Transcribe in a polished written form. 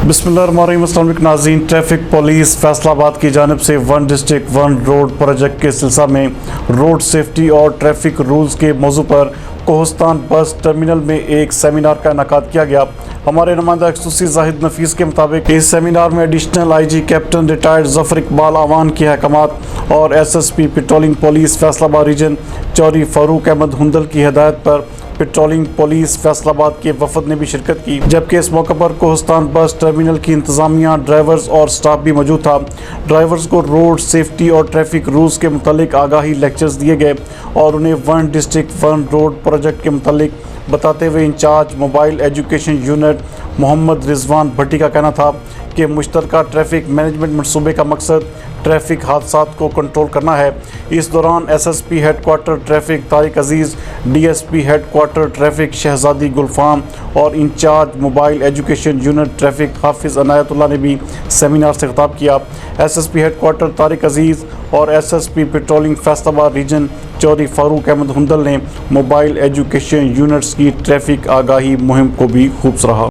बिस्मिल्लाहिर्रहमानिर्रहीम। अस्सलाम वालेकुम नाज़रीन। ट्रैफिक पुलिस फैसलाबाद की जानिब से one district one road project के सिलसिला में रोड सेफ्टी और ट्रैफिक रूल्स के मौजू पर कोहस्तान बस टर्मिनल में एक सेमिनार का इनेकाद किया गया। हमारे नुमाइंदा एक्सक्लूसिव जाहिद नफीस के मुताबिक इस सेमिनार में additional IG captain retired Zafar Iqbal Awan के अहकामात और SSP patrolling police Faisalabad region Chaudhry Farooq Ahmad Hundal की हिदायत पर पेट्रोलिंग पुलिस फैसलाबाद के वफद ने भी शिरकत की, जबकि इस मौके पर कोहस्तान बस टर्मिनल की इंतजामिया, ड्राइवर्स और स्टाफ भी मौजूद था। ड्राइवर्स को रोड सेफ्टी और ट्रैफिक रूल्स के मुतालिक आगाही लेक्चर्स दिए गए और उन्हें one district one road project के मुतालिक बताते हुए incharge mobile education unit Mohammad Rizwan Bhatti का कहना था कि मुश्तरका ट्रैफिक मैनेजमेंट मनसूबे का मकसद ट्रैफिक हादसात को कंट्रोल करना है। इस दौरान SSP headquarter traffic Tariq Aziz, DSP headquarter traffic Shahzadi Gulfam और incharge mobile education unit traffic Hafiz Anayatullah ने भी सेमिनार से खिताब किया। SSP हेडक्वार्टर तारिक अजीज़ और SSP patrolling Faisalabad region Chaudhry Farooq Ahmad Hundal ने मोबाइल एजुकेशन यूनिट्स की ट्रैफिक आगाही मुहिम को भी खूब सराहा।